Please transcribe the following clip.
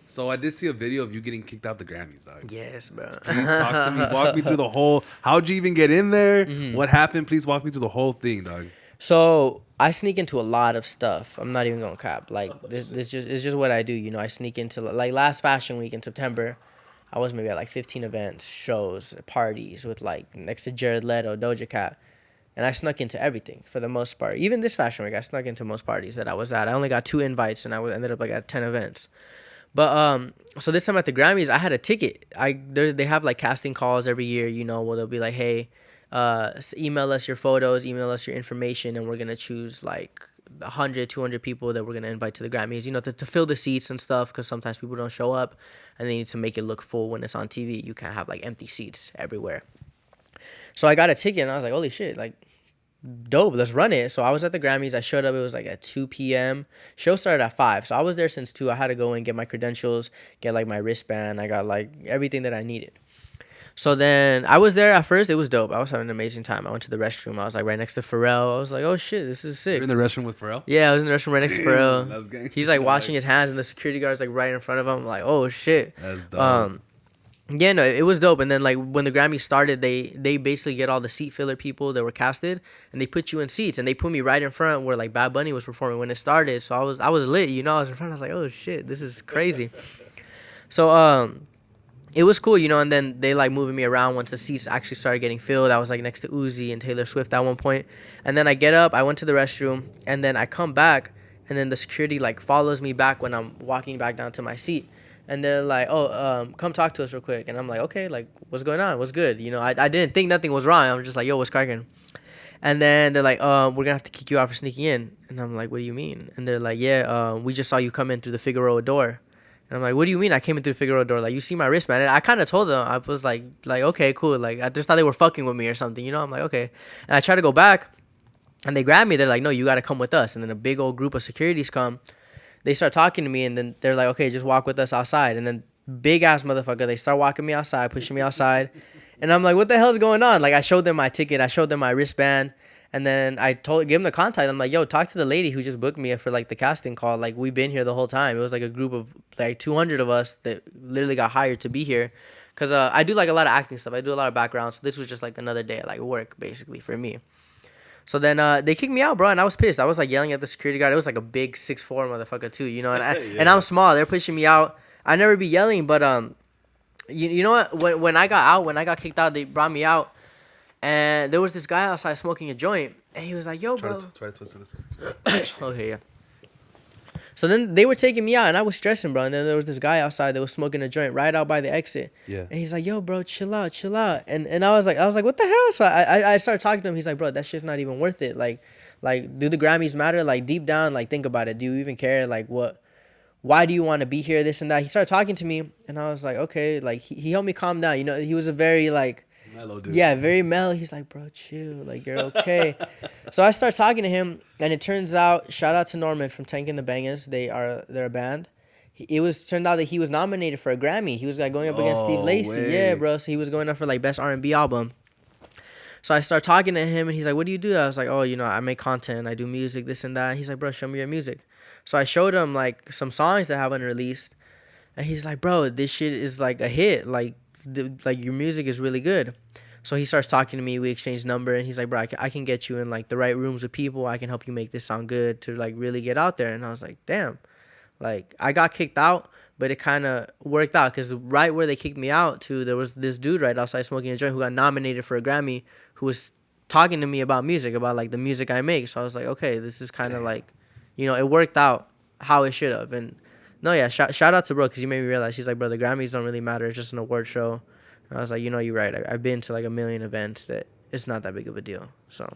So I did see a video of you getting kicked out the Grammys, dog. Yes, bro. Please talk to me. Walk me through the whole. How'd you even get in there? What happened? Please walk me through the whole thing, dog. So I sneak into a lot of stuff. I'm not even gonna cap. Like this just it's just what I do. You know, I sneak into like last Fashion Week in September. I was maybe at like 15 events, shows, parties with like next to Jared Leto, Doja Cat, and I snuck into everything for the most part. Even this Fashion Week, I snuck into most parties that I was at. I only got 2 invites, and ended up like at 10 events. But so this time at the Grammys, I had a ticket. They have like casting calls every year, you know, where they'll be like, hey, email us your photos, email us your information, and we're gonna choose like 100, 200 people that we're gonna invite to the Grammys, you know, to fill the seats and stuff, because sometimes people don't show up, and they need to make it look full when it's on TV. You can't have like empty seats everywhere. So I got a ticket, and I was like, holy shit, like dope, let's run it. So I was at the Grammys. I showed up. It was like at 2 p.m. Show started at 5. So I was there since 2. I had to go and get my credentials, get like my wristband. I got like everything that I needed. So then I was there at first. It was dope. I was having an amazing time. I went to the restroom. I was like right next to Pharrell. I was like, oh shit, this is sick. You're in the restroom with Pharrell? Yeah, I was in the restroom right next to Pharrell. That's gangsta. He's like washing his hands, and the security guard's like right in front of him. I'm like, oh shit. That's dope. Yeah, no, it was dope. And then like when the Grammys started, they basically get all the seat filler people that were casted, and they put you in seats, and they put me right in front where like Bad Bunny was performing when it started. So I was lit, you know. I was in front. I was like, oh shit, this is crazy. So it was cool, you know. And then they like moving me around once the seats actually started getting filled. I was like next to Uzi and Taylor Swift at one point. And then I get up, I went to the restroom, and then I come back, and then the security like follows me back when I'm walking back down to my seat. And they're like, oh, come talk to us real quick. And I'm like, okay, like, what's going on? What's good? You know, I didn't think nothing was wrong. I'm just like, yo, what's cracking? And then they're like, we're going to have to kick you out for sneaking in. And I'm like, what do you mean? And they're like, yeah, we just saw you come in through the Figueroa door. And I'm like, what do you mean I came in through the Figueroa door? Like, you see my wristband? And I kind of told them, I was like, okay, cool. Like, I just thought they were fucking with me or something, you know? I'm like, okay. And I try to go back, and they grab me. They're like, no, you got to come with us. And then a big old group of securities come. They start talking to me, and then they're like, okay, just walk with us outside. And then big ass motherfucker, they start walking me outside, pushing me outside. And I'm like, what the hell's going on? Like, I showed them my ticket, I showed them my wristband, and then I gave them the contact. I'm like, yo, talk to the lady who just booked me for like the casting call. Like, we've been here the whole time. It was like a group of like 200 of us that literally got hired to be here. Cause I do like a lot of acting stuff. I do a lot of background. So this was just like another day at like work basically for me. So then they kicked me out, bro, and I was pissed. I was like yelling at the security guard. It was like a big 6'4" motherfucker too, you know. And and I'm small. They're pushing me out. I never be yelling, but you know what? When I got kicked out, they brought me out, and there was this guy outside smoking a joint, and he was like, "Yo, bro." Try to twist this. Okay, yeah. So then they were taking me out, and I was stressing, bro. And then there was this guy outside that was smoking a joint right out by the exit. Yeah. And he's like, "Yo, bro, chill out, chill out." And I was like, what the hell? So I started talking to him. He's like, "Bro, that shit's not even worth it. Like, do the Grammys matter? Like, deep down, like, think about it. Do you even care? Like, what? Why do you want to be here? This and that." He started talking to me, and I was like, okay. Like, he helped me calm down. You know, he was a very like. Mellow dude. Yeah, very mellow. He's like, bro, chill. Like, you're okay. So I start talking to him, and it turns out, shout out to Norman from Tank and the Bangers. They're a band. Turned out that he was nominated for a Grammy. He was like going up against Steve Lacy. Way. Yeah, bro. So he was going up for like best R&B album. So I start talking to him, and he's like, what do you do? I was like, oh, you know, I make content. I do music, this and that. He's like, bro, show me your music. So I showed him like some songs that I haven't released, and he's like, bro, this shit is like a hit. Like your music is really good. So he starts talking to me. We exchange number, and he's like, bro, I can get you in like the right rooms with people. I can help you make this sound good to like really get out there. And I was like, damn. Like, I got kicked out, but it kind of worked out, because right where they kicked me out to, there was this dude right outside smoking a joint who got nominated for a Grammy, who was talking to me about music, about like the music I make. So I was like, okay, this is kind of like, you know, it worked out how it should have. And no, yeah, shout out to bro, because he made me realize. He's like, bro, the Grammys don't really matter. It's just an award show. And I was like, you know, you're right. I've been to like a million events that it's not that big of a deal. So